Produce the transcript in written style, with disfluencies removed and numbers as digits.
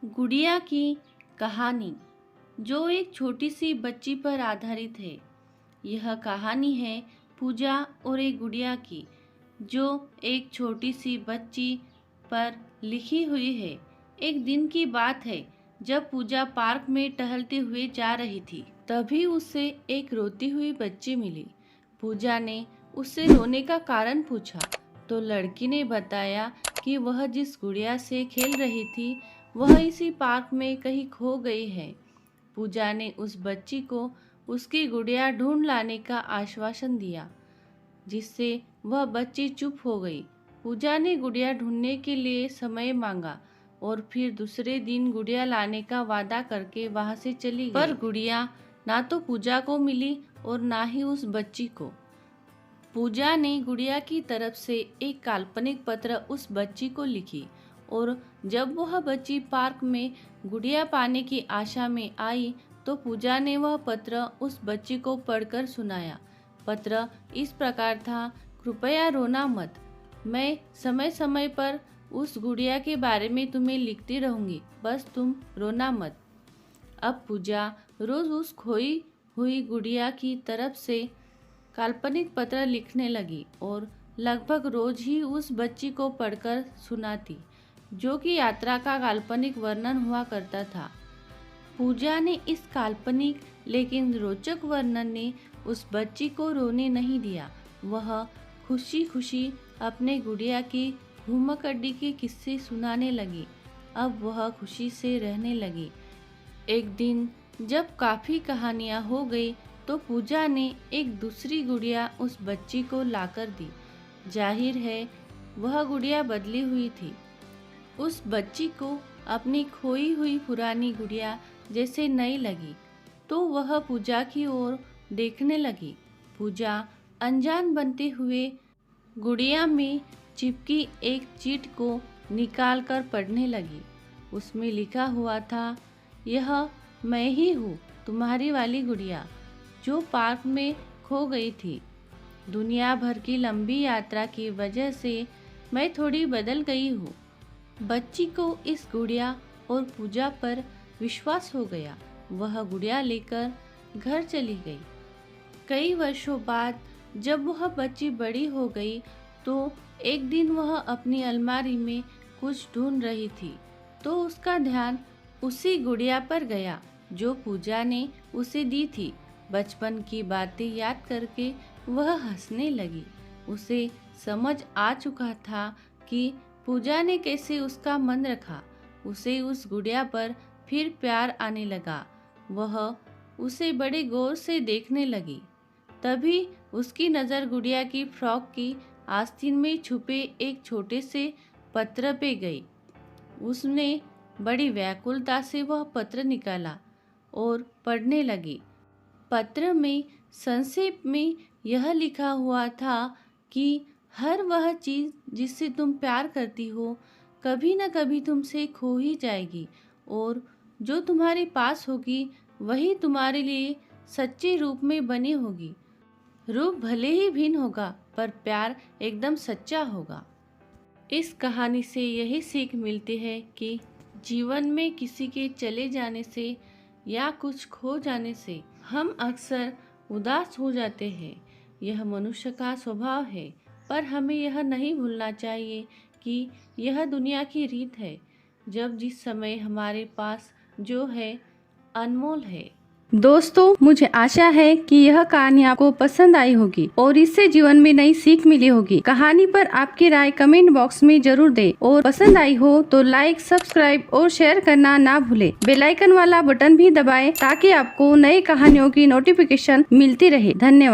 गुड़िया की कहानी जो एक छोटी सी बच्ची पर आधारित है। यह कहानी है पूजा और एक गुड़िया की, जो एक छोटी सी बच्ची पर लिखी हुई है। एक दिन की बात है जब पूजा पार्क में टहलते हुए जा रही थी, तभी उसे एक रोती हुई बच्ची मिली। पूजा ने उससे रोने का कारण पूछा तो लड़की ने बताया कि वह जिस गुड़िया से खेल रही थी वह इसी पार्क में कहीं खो गई है। पूजा ने उस बच्ची को उसकी गुड़िया ढूंढ लाने का आश्वासन दिया, जिससे वह बच्ची चुप हो गई। पूजा ने गुड़िया ढूंढने के लिए समय मांगा और फिर दूसरे दिन गुड़िया लाने का वादा करके वहां से चली गई। पर गुड़िया ना तो पूजा को मिली और ना ही उस बच्ची को। पूजा ने गुड़िया की तरफ से एक काल्पनिक पत्र उस बच्ची को लिखी और जब वह बच्ची पार्क में गुड़िया पाने की आशा में आई तो पूजा ने वह पत्र उस बच्ची को पढ़कर सुनाया। पत्र इस प्रकार था, कृपया रोना मत, मैं समय समय पर उस गुड़िया के बारे में तुम्हें लिखती रहूंगी, बस तुम रोना मत। अब पूजा रोज उस खोई हुई गुड़िया की तरफ से काल्पनिक पत्र लिखने लगी और लगभग रोज ही उस बच्ची को पढ़कर सुनाती, जो कि यात्रा का काल्पनिक वर्णन हुआ करता था। पूजा ने इस काल्पनिक लेकिन रोचक वर्णन ने उस बच्ची को रोने नहीं दिया। वह खुशी खुशी अपने गुड़िया की घुमक्कड़ी के किस्से सुनाने लगी। अब वह खुशी से रहने लगी। एक दिन जब काफ़ी कहानियाँ हो गई तो पूजा ने एक दूसरी गुड़िया उस बच्ची को लाकर दी। जाहिर है वह गुड़िया बदली हुई थी। उस बच्ची को अपनी खोई हुई पुरानी गुड़िया जैसे नई लगी तो वह पूजा की ओर देखने लगी। पूजा अनजान बनते हुए गुड़िया में चिपकी एक चीट को निकाल कर पढ़ने लगी। उसमें लिखा हुआ था, यह मैं ही हूँ, तुम्हारी वाली गुड़िया जो पार्क में खो गई थी। दुनिया भर की लंबी यात्रा की वजह से मैं थोड़ी बदल गई हूँ। बच्ची को इस गुड़िया और पूजा पर विश्वास हो गया। वह गुड़िया लेकर घर चली गई। कई वर्षों बाद जब वह बच्ची बड़ी हो गई तो एक दिन वह अपनी अलमारी में कुछ ढूंढ रही थी तो उसका ध्यान उसी गुड़िया पर गया जो पूजा ने उसे दी थी। बचपन की बातें याद करके वह हंसने लगी। उसे समझ आ चुका था कि पूजा ने कैसे उसका मन रखा। उसे उस गुड़िया पर फिर प्यार आने लगा। वह उसे बड़े गौर से देखने लगी। तभी उसकी नज़र गुड़िया की फ्रॉक की आस्तीन में छुपे एक छोटे से पत्र पे गई। उसने बड़ी व्याकुलता से वह पत्र निकाला और पढ़ने लगी। पत्र में संक्षेप में यह लिखा हुआ था कि हर वह चीज़ जिससे तुम प्यार करती हो कभी न कभी तुमसे खो ही जाएगी और जो तुम्हारे पास होगी वही तुम्हारे लिए सच्चे रूप में बनी होगी। रूप भले ही भिन्न होगा पर प्यार एकदम सच्चा होगा। इस कहानी से यही सीख मिलती है कि जीवन में किसी के चले जाने से या कुछ खो जाने से हम अक्सर उदास हो जाते हैं। यह मनुष्य का स्वभाव है, पर हमें यह नहीं भूलना चाहिए कि यह दुनिया की रीत है। जब जिस समय हमारे पास जो है अनमोल है। दोस्तों, मुझे आशा है कि यह कहानी आपको पसंद आई होगी और इससे जीवन में नई सीख मिली होगी। कहानी पर आपकी राय कमेंट बॉक्स में जरूर दें और पसंद आई हो तो लाइक, सब्सक्राइब और शेयर करना ना भूलें। बेल आइकन वाला बटन भी दबाएं ताकि आपको नई कहानियों की नोटिफिकेशन मिलती रहे। धन्यवाद।